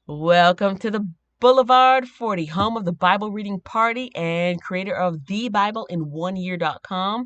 Welcome to the Boulevard 40, home of the Bible reading party and creator of thebiblein1year.com,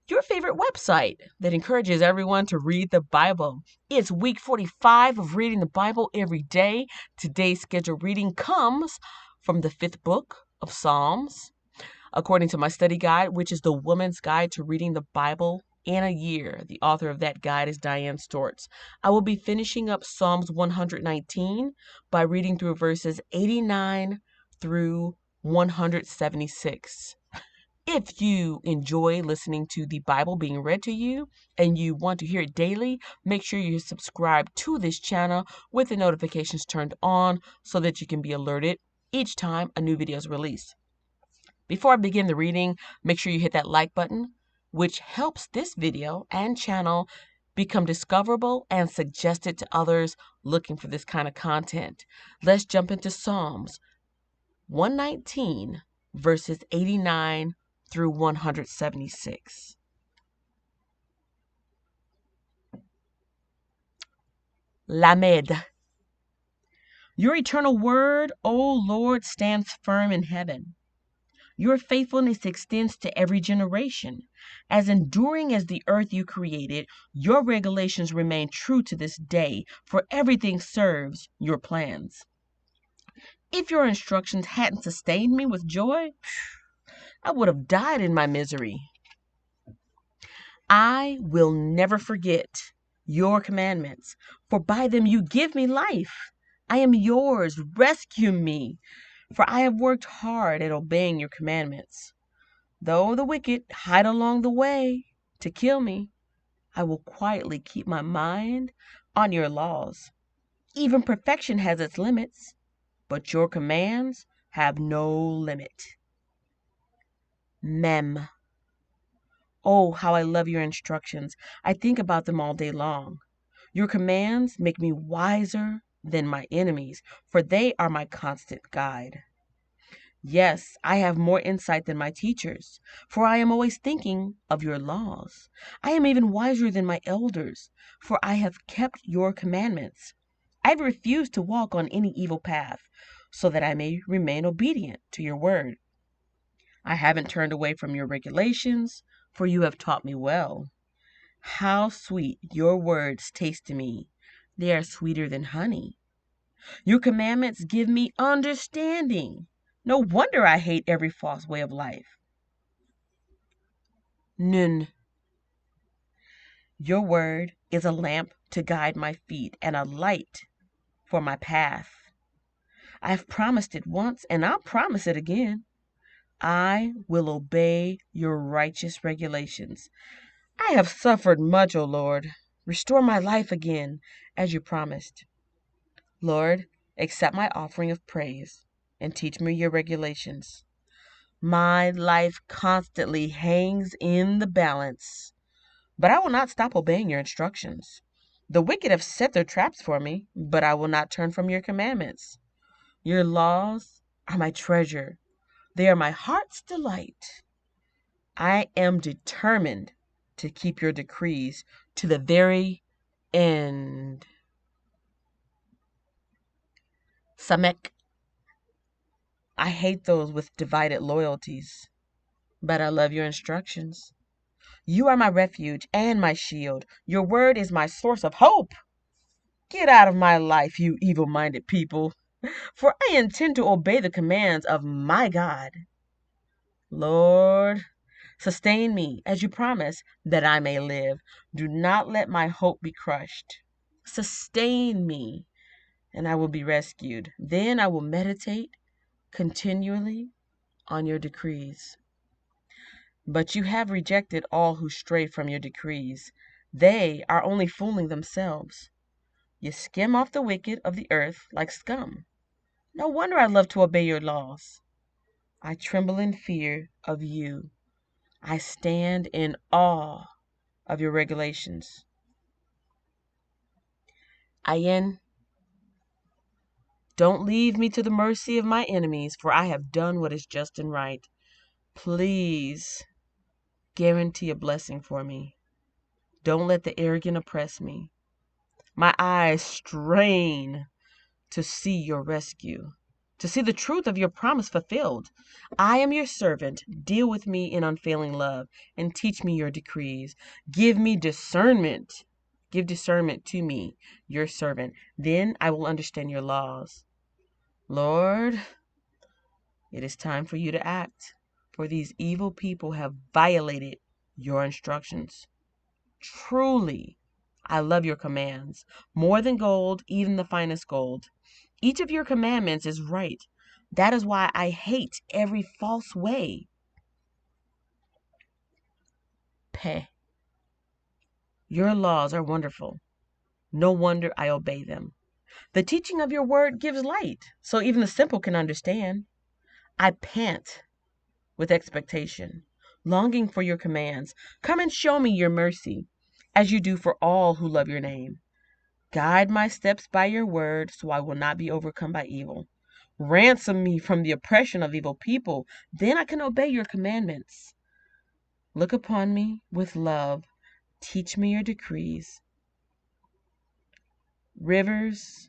your favorite website that encourages everyone to read the Bible. It's week 45 of reading the Bible every day. Today's scheduled reading comes from the 5th book of Psalms, according to my study guide, which is the Woman's Guide to Reading the Bible in a Year. The author of that guide is Diane Stortz. I will be finishing up Psalms 119 by reading through verses 89 through 176. If you enjoy listening to the Bible being read to you and you want to hear it daily, make sure you subscribe to this channel with the notifications turned on so that you can be alerted each time a new video is released. Before I begin the reading, make sure you hit that like button, which helps this video and channel become discoverable and suggested to others looking for this kind of content. Let's jump into Psalms 119, verses 89 through 176. Lamedh. Your eternal word, O Lord, stands firm in heaven. Your faithfulness extends to every generation. As enduring as the earth you created, your regulations remain true to this day, for everything serves your plans. If your instructions hadn't sustained me with joy, I would have died in my misery. I will never forget your commandments, for by them you give me life. I am yours. Rescue me, for I have worked hard at obeying your commandments. Though the wicked hide along the way to kill me, I will quietly keep my mind on your laws. Even perfection has its limits, but your commands have no limit. Mem. Oh, how I love your instructions. I think about them all day long. Your commands make me wiser than my enemies, for they are my constant guide. Yes, I have more insight than my teachers, for I am always thinking of your laws. I am even wiser than my elders, for I have kept your commandments. I have refused to walk on any evil path, so that I may remain obedient to your word. I haven't turned away from your regulations, for you have taught me well. How sweet your words taste to me. They are sweeter than honey. Your commandments give me understanding. No wonder I hate every false way of life. Nun. Your word is a lamp to guide my feet and a light for my path. I've promised it once and I'll promise it again. I will obey your righteous regulations. I have suffered much, O Lord. Restore my life again, as you promised. Lord, accept my offering of praise and teach me your regulations. My life constantly hangs in the balance, but I will not stop obeying your instructions. The wicked have set their traps for me, but I will not turn from your commandments. Your laws are my treasure. They are my heart's delight. I am determined to keep your decrees to the very end. Samekh. I hate those with divided loyalties, but I love your instructions. You are my refuge and my shield. Your word is my source of hope. Get out of my life, you evil-minded people, for I intend to obey the commands of my God. Lord, sustain me as you promise, that I may live. Do not let my hope be crushed. Sustain me, and I will be rescued. Then I will meditate continually on your decrees. But you have rejected all who stray from your decrees. They are only fooling themselves. You skim off the wicked of the earth like scum. No wonder I love to obey your laws. I tremble in fear of you. I stand in awe of your regulations. Ayin. Don't leave me to the mercy of my enemies, for I have done what is just and right. Please guarantee a blessing for me. Don't let the arrogant oppress me. My eyes strain to see your rescue, to see the truth of your promise fulfilled. I am your servant. Deal with me in unfailing love and teach me your decrees. Give me discernment. Give discernment to me, your servant. Then I will understand your laws. Lord, it is time for you to act, for these evil people have violated your instructions. Truly, I love your commands, more than gold, even the finest gold. Each of your commandments is right. That is why I hate every false way. Peh. Your laws are wonderful. No wonder I obey them. The teaching of your word gives light, so even the simple can understand. I pant with expectation, longing for your commands. Come and show me your mercy, as you do for all who love your name. Guide my steps by your word, so I will not be overcome by evil. Ransom me from the oppression of evil people, then I can obey your commandments. Look upon me with love. Teach me your decrees. Rivers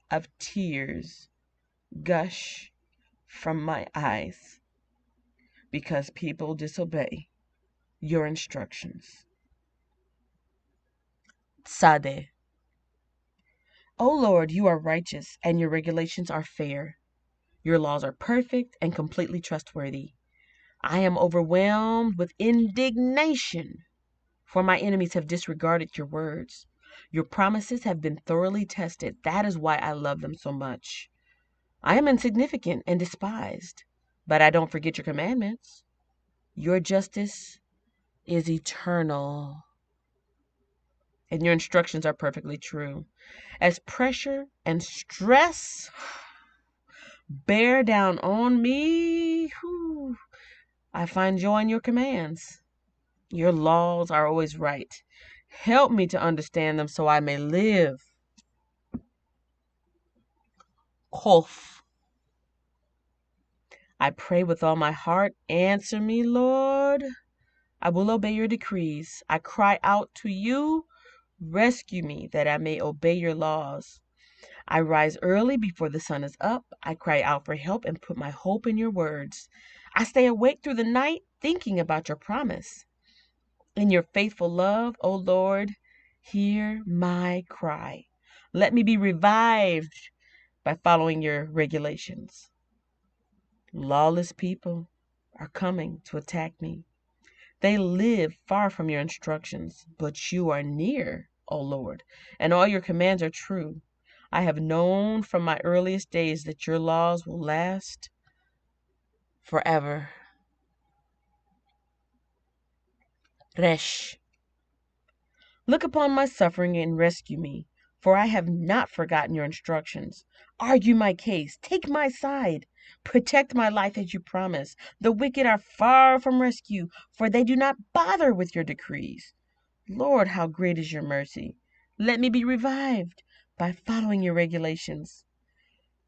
of tears gush from my eyes because people disobey your instructions. Tsadhe. O Lord, you are righteous and your regulations are fair. Your laws are perfect and completely trustworthy. I am overwhelmed with indignation, for my enemies have disregarded your words. Your promises have been thoroughly tested. That is why I love them so much. I am insignificant and despised, but I don't forget your commandments. Your justice is eternal, and your instructions are perfectly true. As pressure and stress bear down on me, I find joy in your commands. Your laws are always right. Help me to understand them so I may live. Qoph. I pray with all my heart. Answer me, Lord. I will obey your decrees. I cry out to you. Rescue me that I may obey your laws. I rise early before the sun is up. I cry out for help and put my hope in your words. I stay awake through the night thinking about your promise. In your faithful love, O Lord, hear my cry. Let me be revived by following your regulations. Lawless people are coming to attack me. They live far from your instructions, but you are near, O Lord, and all your commands are true. I have known from my earliest days that your laws will last forever. Resh. Look upon my suffering and rescue me, for I have not forgotten your instructions. Argue my case, take my side, protect my life as you promise. The wicked are far from rescue, for they do not bother with your decrees. Lord, how great is your mercy. Let me be revived by following your regulations.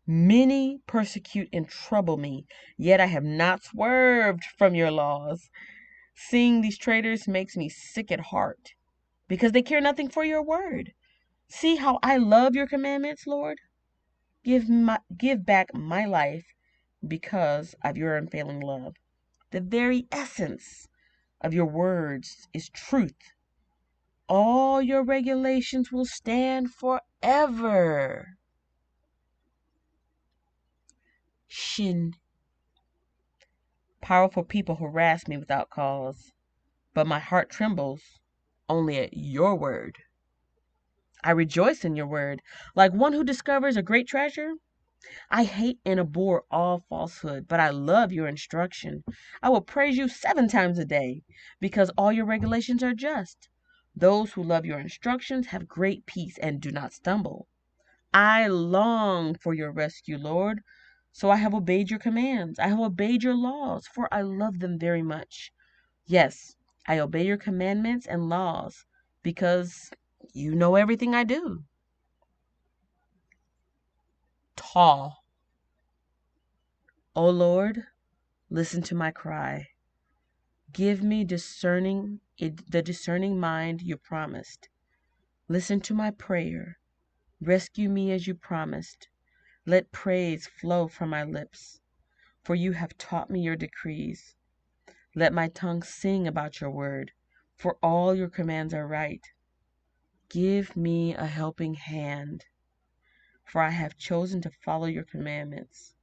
Many persecute and trouble me, yet I have not swerved from your laws. Seeing these traitors makes me sick at heart, because they care nothing for your word. See how I love your commandments, Lord. Give back my life because of your unfailing love. The very essence of your words is truth. All your regulations will stand forever. Shin. Powerful people harass me without cause, but my heart trembles only at your word. I rejoice in your word, like one who discovers a great treasure. I hate and abhor all falsehood, but I love your instruction. I will praise you 7 times a day, because all your regulations are just. Those who love your instructions have great peace and do not stumble. I long for your rescue, Lord, so I have obeyed your commands. I have obeyed your laws, for I love them very much. Yes, I obey your commandments and laws, because you know everything I do. Tall. O Lord, listen to my cry. Give me the discerning mind you promised. Listen to my prayer. Rescue me as you promised. Let praise flow from my lips, for you have taught me your decrees. Let my tongue sing about your word, for all your commands are right. Give me a helping hand, for I have chosen to follow your commandments.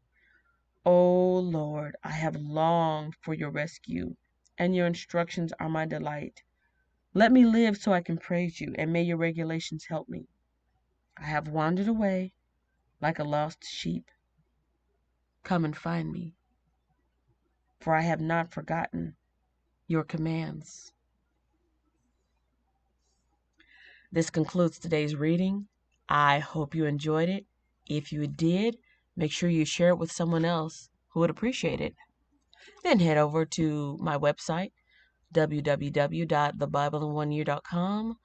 O Lord, I have longed for your rescue, and your instructions are my delight. Let me live so I can praise you, and may your regulations help me. I have wandered away like a lost sheep. Come and find me, for I have not forgotten your commands. This concludes today's reading. I hope you enjoyed it. If you did, make sure you share it with someone else who would appreciate it. Then head over to my website, www.thebibleinoneyear.com,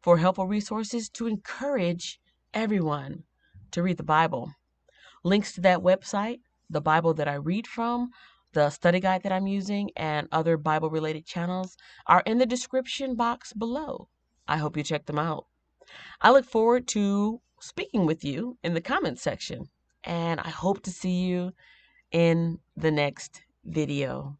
for helpful resources to encourage everyone to read the Bible. Links to that website, the Bible that I read from, the study guide that I'm using, and other Bible-related channels are in the description box below. I hope you check them out. I look forward to speaking with you in the comments section, and I hope to see you in the next video.